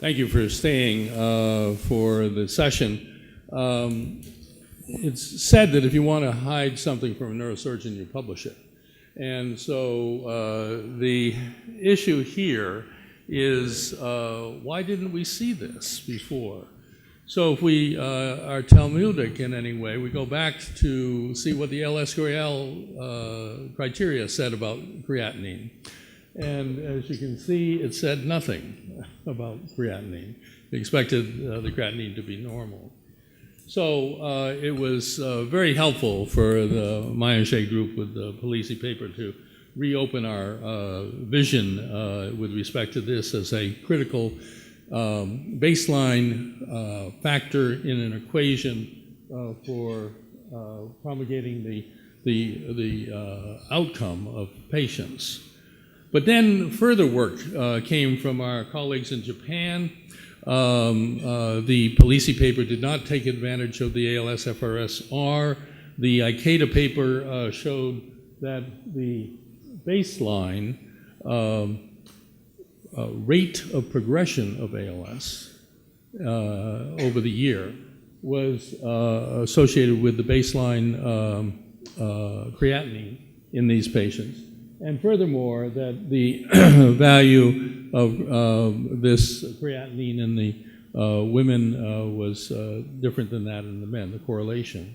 Thank you for staying for the session. It's said that if you want to hide something from a neurosurgeon, you publish it. And so the issue here is why didn't we see this before? So if we are Talmudic in any way, we go back to see what the ALSRG criteria said about creatinine. And as you can see, it said nothing about creatinine. We expected the creatinine to be normal. So it was very helpful for the Bioenergetics group with the Polisi paper to reopen our vision with respect to this as a critical baseline factor in an equation for promulgating the outcome of patients. But then further work came from our colleagues in Japan. The Polisi paper did not take advantage of the ALSFRS-R. The ICADA paper showed that the baseline rate of progression of ALS over the year was associated with the baseline creatinine in these patients. And furthermore, that the value of this creatinine in the women was different than that in the men, the correlation.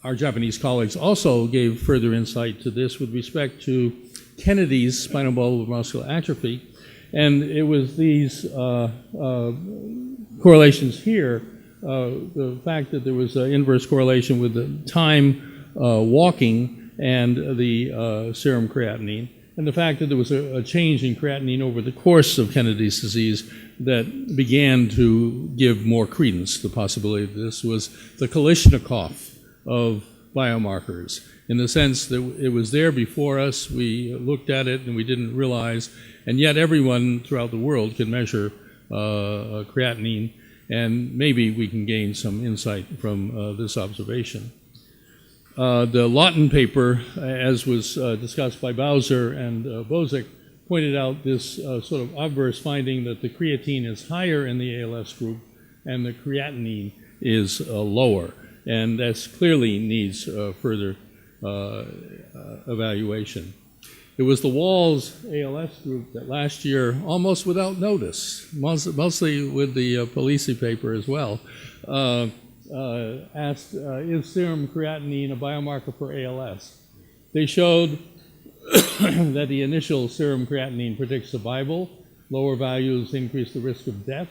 Our Japanese colleagues also gave further insight to this with respect to Kennedy's spinal bulbar muscular atrophy. And it was these correlations here, the fact that there was an inverse correlation with the time walking and the serum creatinine, and the fact that there was a change in creatinine over the course of Kennedy's disease that began to give more credence to the possibility that this was the Kalashnikov of biomarkers, in the sense that it was there before us, we looked at it and we didn't realize, and yet everyone throughout the world can measure creatinine, and maybe we can gain some insight from this observation. The Lawton paper, as was discussed by Bowser and Bozic, pointed out this sort of obverse finding that the creatine is higher in the ALS group and the creatinine is lower. And that clearly needs further evaluation. It was the Walls ALS group that last year, almost without notice, mostly with the Polisi paper as well, asked, is serum creatinine a biomarker for ALS? They showed that the initial serum creatinine predicts survival, lower values increase the risk of death,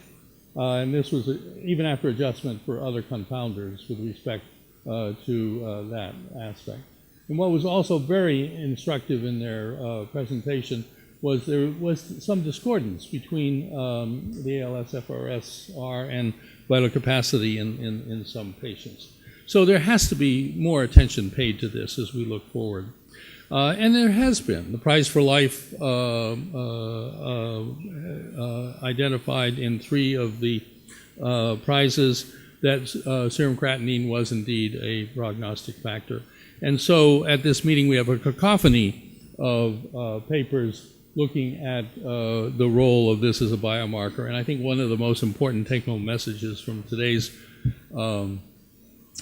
and this was even after adjustment for other confounders with respect to that aspect. And what was also very instructive in their presentation was there was some discordance between the ALSFRS-R and vital capacity in some patients. So there has to be more attention paid to this as we look forward. And there has been. The Prize for Life identified in 3 of the prizes that serum creatinine was indeed a prognostic factor. And so at this meeting we have a cacophony of papers looking at the role of this as a biomarker. And I think one of the most important take-home messages from today's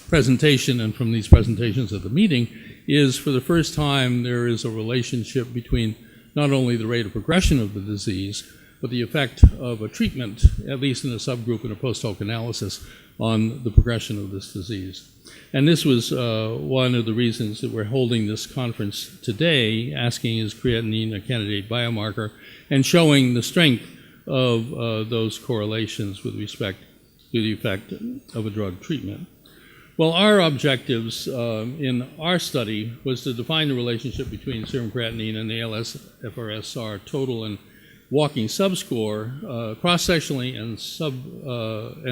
presentation and from these presentations at the meeting is, for the first time, there is a relationship between not only the rate of progression of the disease, but the effect of a treatment, at least in a subgroup in a post-hoc analysis, on the progression of this disease. And this was one of the reasons that we're holding this conference today, asking is creatinine a candidate biomarker, and showing the strength of those correlations with respect to the effect of a drug treatment. Well, our objectives in our study was to define the relationship between serum creatinine and the ALSFRS-R total and walking subscore cross-sectionally and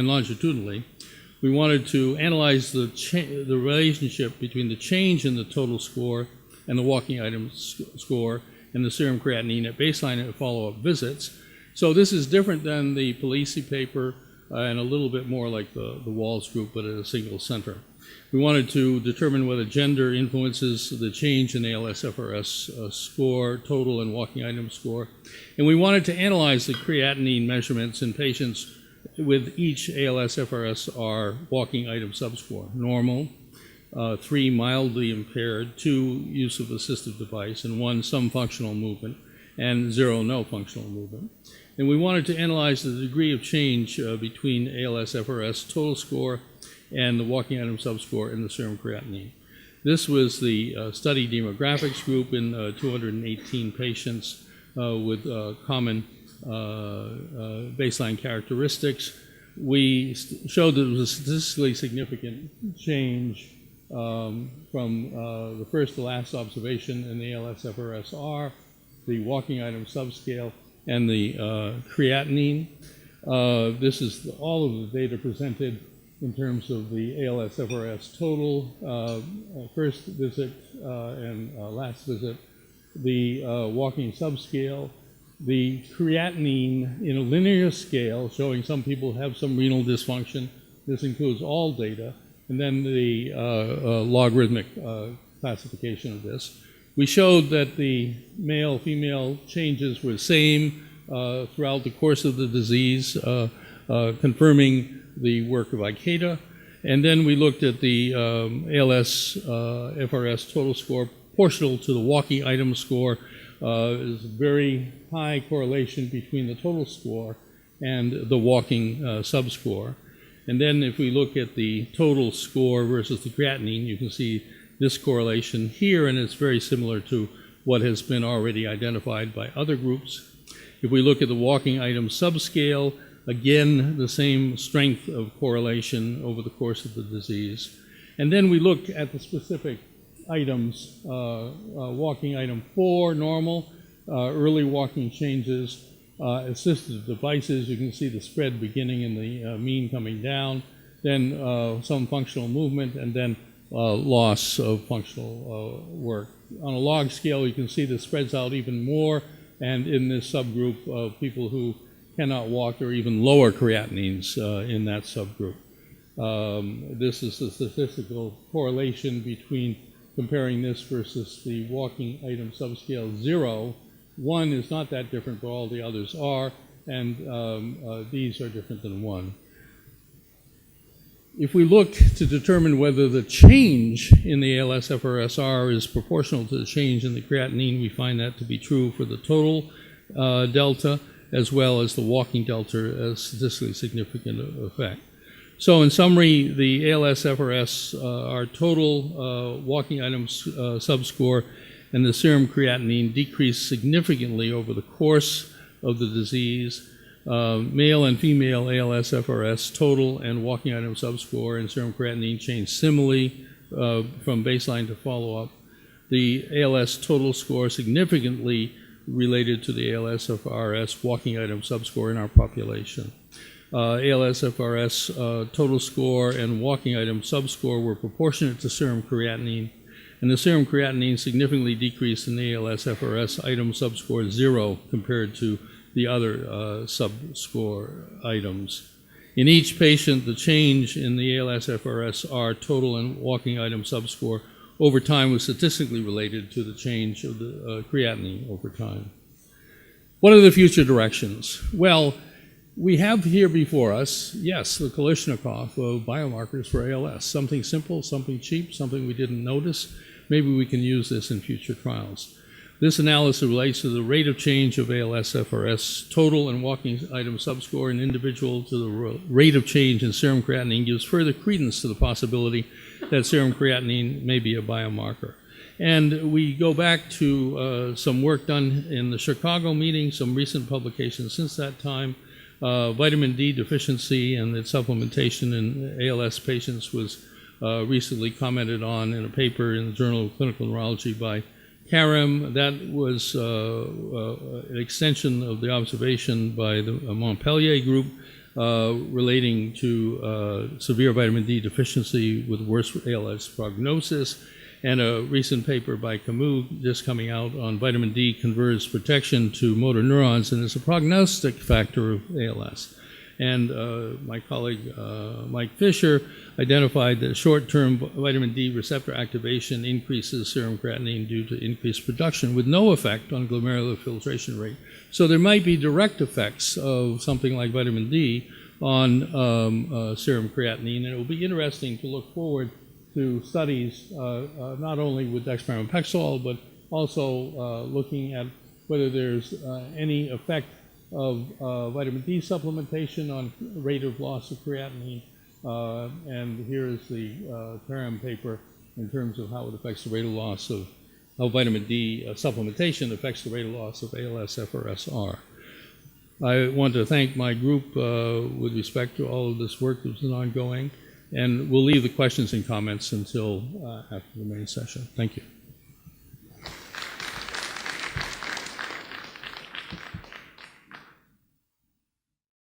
longitudinally. We wanted to analyze the relationship between the change in the total score and the walking item score and the serum creatinine at baseline and follow-up visits. So this is different than the Polisi paper and a little bit more like the Walls group, but at a single center. We wanted to determine whether gender influences the change in ALSFRS score, total and walking item score. And we wanted to analyze the creatinine measurements in patients with each ALSFRS-R walking item subscore: normal, 3 mildly impaired, 2 use of assistive device, and 1 some functional movement, and 0 no functional movement. And we wanted to analyze the degree of change between ALSFRS total score and the walking item subscore in the serum creatinine. This was the study demographics group in 218 patients with common baseline characteristics. We showed that there was a statistically significant change from the first to last observation in the ALSFRS-R, the walking item subscale, and the creatinine. This is all of the data presented in terms of the ALSFRS total, first visit and last visit, the walking subscale, the creatinine in a linear scale showing some people have some renal dysfunction. This includes all data, and then the logarithmic classification of this. We showed that the male-female changes were the same throughout the course of the disease, confirming the work of ICATA. And then we looked at the ALSFRS total score proportional to the walking item score. There's a very high correlation between the total score and the walking subscore. And then if we look at the total score versus the creatinine, you can see this correlation here, and it's very similar to what has been already identified by other groups. If we look at the walking item subscale, again, the same strength of correlation over the course of the disease. And then we look at the specific items, walking item 4, normal, early walking changes, assistive devices. You can see the spread beginning in the mean coming down, then some functional movement, and then loss of functional work. On a log scale, you can see this spreads out even more, and in this subgroup of people who cannot walk, or even lower creatinines in that subgroup. This is the statistical correlation between comparing this versus the walking item subscale 0. 1 is not that different, but all the others are, and these are different than 1. If we look to determine whether the change in the ALSFRS-R is proportional to the change in the creatinine, we find that to be true for the total delta, as well as the walking delta as statistically significant effect. So in summary, the ALSFRS-R total walking items subscore and the serum creatinine decreased significantly over the course of the disease. Male and female ALSFRS total and walking item subscore and serum creatinine changed similarly from baseline to follow-up. The ALS total score significantly related to the ALSFRS walking item subscore in our population. ALSFRS total score and walking item subscore were proportionate to serum creatinine, and the serum creatinine significantly decreased in the ALSFRS item subscore 0 compared to the other subscore items. In each patient, the change in the ALSFRS-R total and walking item subscore over time was statistically related to the change of the creatinine over time. What are the future directions? Well, we have here before us, yes, the Kalashnikov of biomarkers for ALS. Something simple, something cheap, something we didn't notice. Maybe we can use this in future trials. This analysis relates to the rate of change of ALSFRS total and walking item subscore in individual to the rate of change in serum creatinine, gives further credence to the possibility that serum creatinine may be a biomarker. And we go back to some work done in the Chicago meeting, some recent publications since that time. Vitamin D deficiency and its supplementation in ALS patients was recently commented on in a paper in the Journal of Clinical Neurology by Karam. That was an extension of the observation by the Montpellier group relating to severe vitamin D deficiency with worse ALS prognosis, and a recent paper by Camus just coming out on vitamin D confers protection to motor neurons and is a prognostic factor of ALS. And my colleague Mike Fisher identified that short-term vitamin D receptor activation increases serum creatinine due to increased production with no effect on glomerular filtration rate. So there might be direct effects of something like vitamin D on serum creatinine, and it will be interesting to look forward to studies not only with dexpramipexole, but also looking at whether there's any effect of vitamin D supplementation on rate of loss of creatinine. And here is the Karam paper in terms of how it affects the rate of loss of how vitamin D supplementation affects the rate of loss of ALS-FRS-R. I want to thank my group with respect to all of this work that's been ongoing, and we'll leave the questions and comments until after the main session. Thank you.